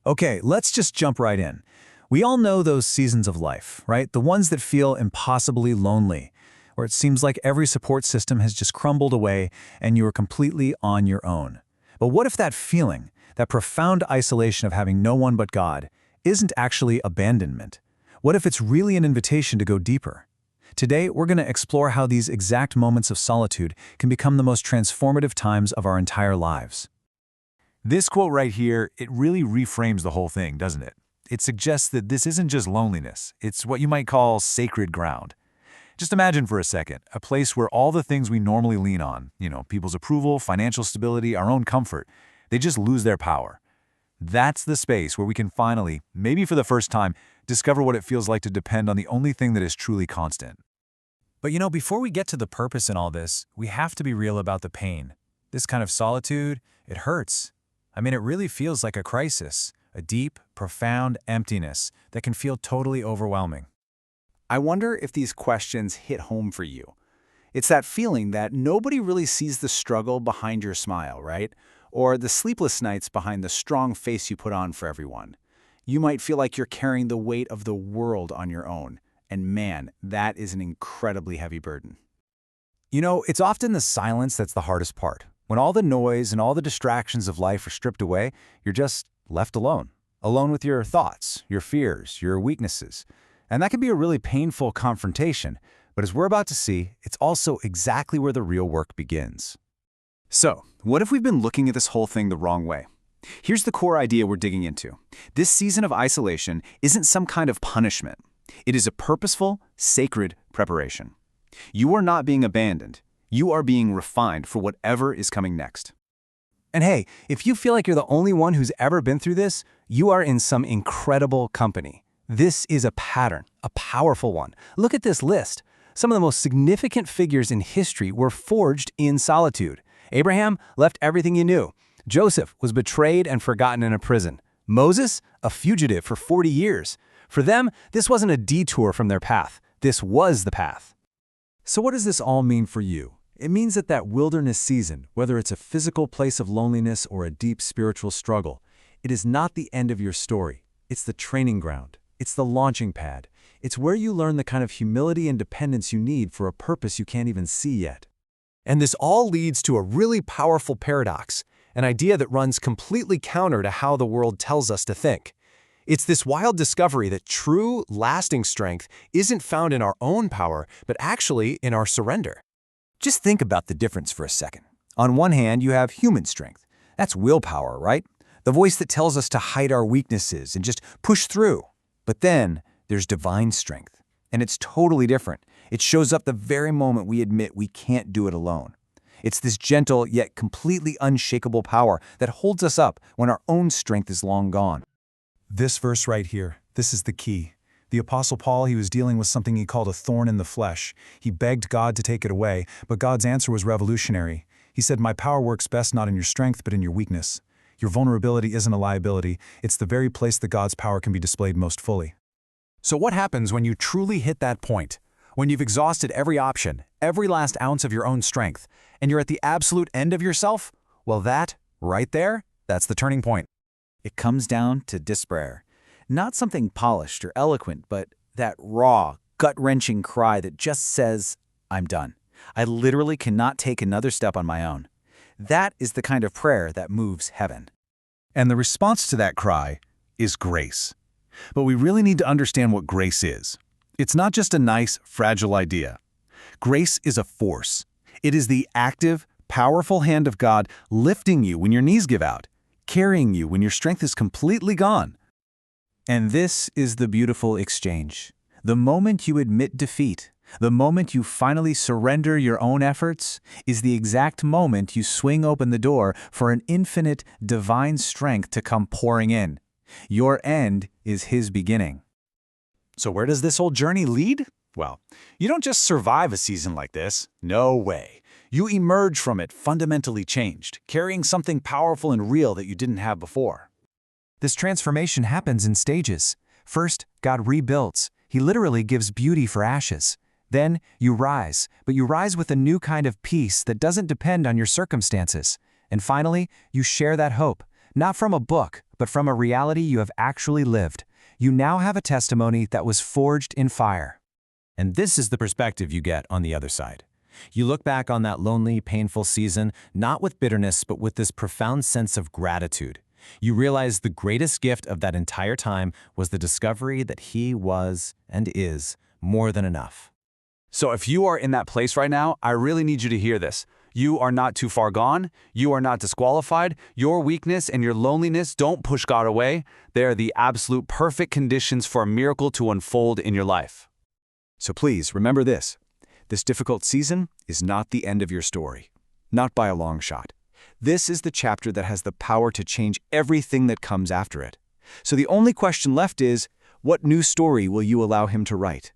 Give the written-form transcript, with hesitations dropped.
Okay, let's just jump right in. We all know those seasons of life, right? The ones that feel impossibly lonely, where it seems like every support system has just crumbled away and you are completely on your own. But what if that feeling, that profound isolation of having no one but God, isn't actually abandonment? What if it's really an invitation to go deeper? Today, we're going to explore how these exact moments of solitude can become the most transformative times of our entire lives. This quote right here, it really reframes the whole thing, doesn't it? It suggests that this isn't just loneliness, it's what you might call sacred ground. Just imagine for a second, a place where all the things we normally lean on, people's approval, financial stability, our own comfort, they just lose their power. That's the space where we can finally, maybe for the first time, discover what it feels like to depend on the only thing that is truly constant. But before we get to the purpose in all this, we have to be real about the pain. This kind of solitude, it hurts. It really feels like a crisis, a deep, profound emptiness that can feel totally overwhelming. I wonder if these questions hit home for you. It's that feeling that nobody really sees the struggle behind your smile, right? Or the sleepless nights behind the strong face you put on for everyone. You might feel like you're carrying the weight of the world on your own. And man, that is an incredibly heavy burden. It's often the silence that's the hardest part. When all the noise and all the distractions of life are stripped away, you're just left alone. Alone with your thoughts, your fears, your weaknesses. And that can be a really painful confrontation, but as we're about to see, it's also exactly where the real work begins. So, what if we've been looking at this whole thing the wrong way? Here's the core idea we're digging into. This season of isolation isn't some kind of punishment. It is a purposeful, sacred preparation. You are not being abandoned. You are being refined for whatever is coming next. And hey, if you feel like you're the only one who's ever been through this, you are in some incredible company. This is a pattern, a powerful one. Look at this list. Some of the most significant figures in history were forged in solitude. Abraham left everything he knew. Joseph was betrayed and forgotten in a prison. Moses, a fugitive for 40 years. For them, this wasn't a detour from their path. This was the path. So what does this all mean for you? It means that wilderness season, whether it's a physical place of loneliness or a deep spiritual struggle, it is not the end of your story. It's the training ground. It's the launching pad. It's where you learn the kind of humility and dependence you need for a purpose you can't even see yet. And this all leads to a really powerful paradox, an idea that runs completely counter to how the world tells us to think. It's this wild discovery that true, lasting strength isn't found in our own power, but actually in our surrender. Just think about the difference for a second. On one hand, you have human strength. That's willpower, right? The voice that tells us to hide our weaknesses and just push through. But then there's divine strength, and it's totally different. It shows up the very moment we admit we can't do it alone. It's this gentle yet completely unshakable power that holds us up when our own strength is long gone. This verse right here, this is the key. The Apostle Paul, he was dealing with something he called a thorn in the flesh. He begged God to take it away, but God's answer was revolutionary. He said, "My power works best not in your strength, but in your weakness." Your vulnerability isn't a liability. It's the very place that God's power can be displayed most fully. So what happens when you truly hit that point? When you've exhausted every option, every last ounce of your own strength, and you're at the absolute end of yourself? Well, that, right there, that's the turning point. It comes down to despair. Not something polished or eloquent, but that raw, gut-wrenching cry that just says, "I'm done. I literally cannot take another step on my own." That is the kind of prayer that moves heaven. And the response to that cry is grace. But we really need to understand what grace is. It's not just a nice, fragile idea. Grace is a force. It is the active, powerful hand of God lifting you when your knees give out, carrying you when your strength is completely gone. And this is the beautiful exchange. The moment you admit defeat, the moment you finally surrender your own efforts, is the exact moment you swing open the door for an infinite, divine strength to come pouring in. Your end is His beginning. So where does this whole journey lead? Well, you don't just survive a season like this. No way. You emerge from it fundamentally changed, carrying something powerful and real that you didn't have before. This transformation happens in stages. First, God rebuilds. He literally gives beauty for ashes. Then you rise, but you rise with a new kind of peace that doesn't depend on your circumstances. And finally, you share that hope, Not from a book, but from a reality you have actually lived. You now have a testimony that was forged in fire. And this is the perspective you get on the other side. You look back on that lonely, painful season, not with bitterness, but with this profound sense of gratitude. You realize the greatest gift of that entire time was the discovery that he was, and is, more than enough. So if you are in that place right now, I really need you to hear this. You are not too far gone. You are not disqualified. Your weakness and your loneliness don't push God away. They are the absolute perfect conditions for a miracle to unfold in your life. So please, remember this. This difficult season is not the end of your story. Not by a long shot. This is the chapter that has the power to change everything that comes after it. So the only question left is, what new story will you allow him to write?